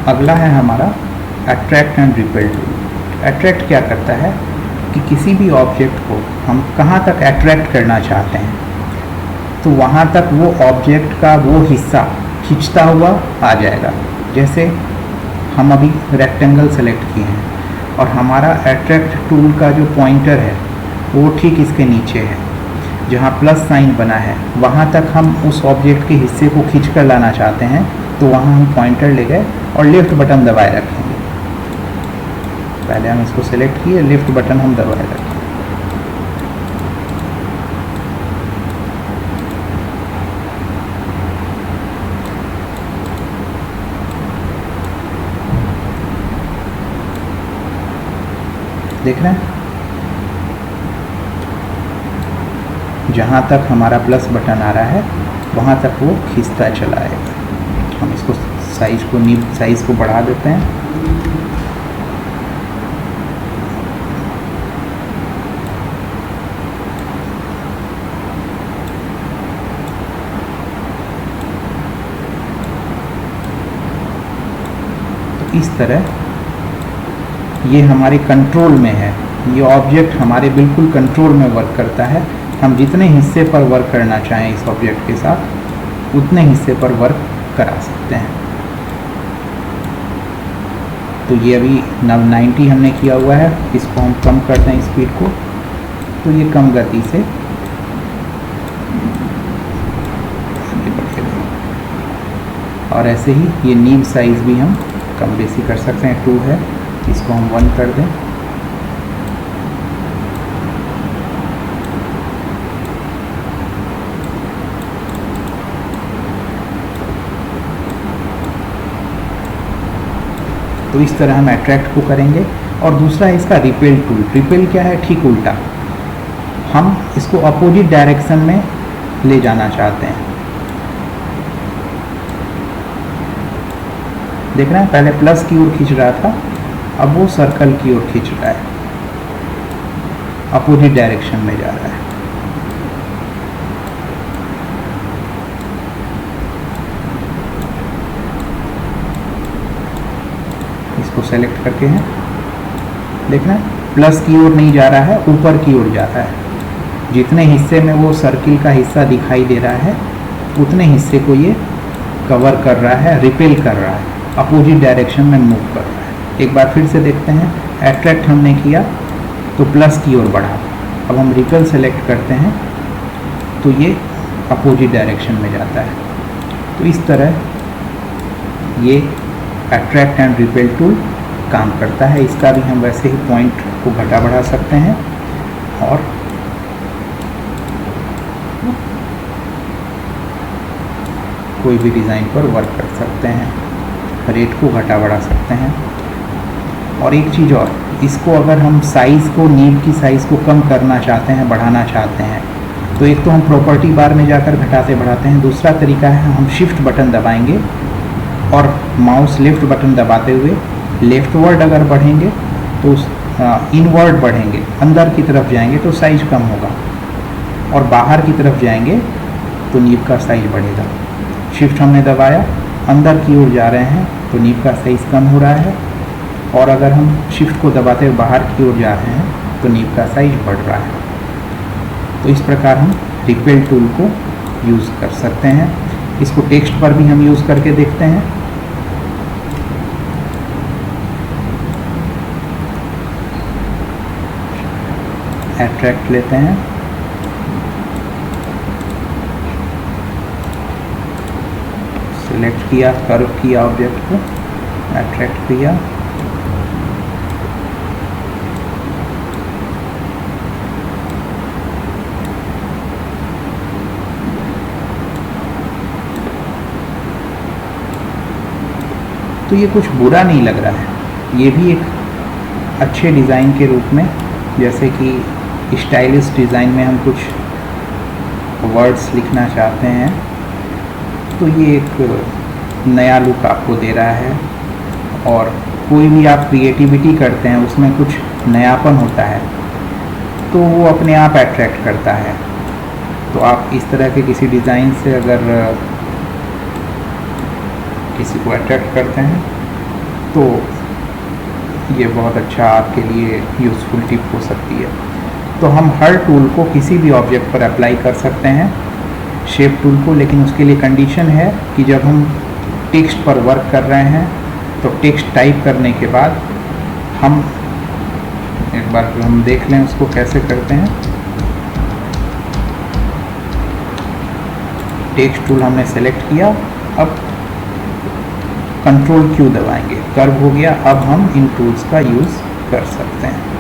अगला है हमारा attract and repel tool. Attract क्या करता है कि किसी भी ऑब्जेक्ट को हम कहाँ तक अट्रैक्ट करना चाहते हैं तो वहाँ तक वो ऑब्जेक्ट का वो हिस्सा खींचता हुआ आ जाएगा। जैसे हम अभी रेक्टेंगल सेलेक्ट किए हैं और हमारा अट्रैक्ट टूल का जो पॉइंटर है वो ठीक इसके नीचे है, जहाँ प्लस साइन बना है वहाँ तक हम उस ऑब्जेक्ट के हिस्से को खींच कर लाना चाहते हैं तो वहाँ हम पॉइंटर ले गए और लेफ़्ट बटन दबाए रखेंगे। पहले हम इसको सेलेक्ट किए, लेफ़्ट बटन हम दबाए रखें। देख रहे हैं जहाँ तक हमारा प्लस बटन आ रहा है वहाँ तक वो खींचता चला आएगा। हम इसको साइज़ को नीब साइज़ को बढ़ा देते हैं। तो इस तरह ये हमारे कंट्रोल में है, ये ऑब्जेक्ट हमारे बिल्कुल कंट्रोल में वर्क करता है। हम जितने हिस्से पर वर्क करना चाहें इस ऑब्जेक्ट के साथ उतने हिस्से पर वर्क करा सकते हैं। तो ये अभी 90 हमने किया हुआ है, इसको हम कम करते हैं स्पीड को, तो ये कम गति से और ऐसे ही ये नीब साइज़ भी हम कम बेसी कर सकते हैं। 2 है, इसको हम 1 कर दें। तो इस तरह हम अट्रैक्ट को करेंगे। और दूसरा है इसका रिपेल टूल। रिपेल क्या है? ठीक उल्टा, हम इसको अपोजिट डायरेक्शन में ले जाना चाहते हैं। देख रहे हैं पहले प्लस की ओर खींच रहा था, अब वो सर्कल की ओर खींच रहा है, अपोजिट डायरेक्शन में जा रहा है। इसको सेलेक्ट करके हैं, देख रहे हैं प्लस की ओर नहीं जा रहा है, ऊपर की ओर जा रहा है। जितने हिस्से में वो सर्किल का हिस्सा दिखाई दे रहा है उतने हिस्से को ये कवर कर रहा है, रिपेल कर रहा है, अपोजिट डायरेक्शन में मूव कर रहा है। एक बार फिर से देखते हैं, अट्रैक्ट हमने किया तो प्लस की ओर बढ़ा, अब हम रिपेल सेलेक्ट करते हैं तो ये अपोजिट डायरेक्शन में जाता है। तो इस तरह ये अट्रैक्ट एंड रिपेल टूल काम करता है। इसका भी हम वैसे ही पॉइंट को घटा बढ़ा सकते हैं और कोई भी डिज़ाइन पर वर्क कर सकते हैं, रेट को घटा बढ़ा सकते हैं। और एक चीज़ और, इसको अगर हम साइज़ को, नीब की साइज़ को कम करना चाहते हैं, बढ़ाना चाहते हैं, तो एक तो हम प्रॉपर्टी बार में जाकर घटाते बढ़ाते हैं। दूसरा तरीका है हम शिफ्ट बटन दबाएंगे और माउस लेफ़्ट बटन दबाते हुए लेफ़्टवर्ड अगर बढ़ेंगे तो इनवर्ड बढ़ेंगे, अंदर की तरफ जाएंगे तो साइज़ कम होगा, और बाहर की तरफ जाएंगे तो नीब का साइज़ बढ़ेगा। शिफ्ट हमने दबाया, अंदर की ओर जा रहे हैं तो नीब का साइज़ कम हो रहा है, और अगर हम शिफ्ट को दबाते हुए बाहर की ओर जा रहे हैं तो नीब का साइज़ बढ़ रहा है। तो इस प्रकार हम रिपेल टूल को यूज़ कर सकते हैं। इसको टेक्स्ट पर भी हम यूज़ करके देखते हैं। अट्रैक्ट लेते हैं, सिलेक्ट किया, कर्व किया ऑब्जेक्ट को, अट्रैक्ट किया, तो ये कुछ बुरा नहीं लग रहा है। ये भी एक अच्छे डिज़ाइन के रूप में, जैसे कि स्टाइलिश डिज़ाइन में हम कुछ वर्ड्स लिखना चाहते हैं तो ये एक नया लुक आपको दे रहा है। और कोई भी आप क्रिएटिविटी करते हैं उसमें कुछ नयापन होता है तो वो अपने आप अट्रैक्ट करता है। तो आप इस तरह के किसी डिज़ाइन से अगर किसी को अट्रैक्ट करते हैं तो ये बहुत अच्छा आपके लिए यूज़फुल टिप हो सकती है। तो हम हर टूल को किसी भी ऑब्जेक्ट पर अप्लाई कर सकते हैं, शेप टूल को, लेकिन उसके लिए कंडीशन है कि जब हम टेक्स्ट पर वर्क कर रहे हैं तो टेक्स्ट टाइप करने के बाद हम एक बार हम देख लें उसको कैसे करते हैं। टेक्स्ट टूल हमने सेलेक्ट किया, अब कंट्रोल Q दबाएंगे, कर्व हो गया। अब हम इन टूल्स का यूज़ कर सकते हैं।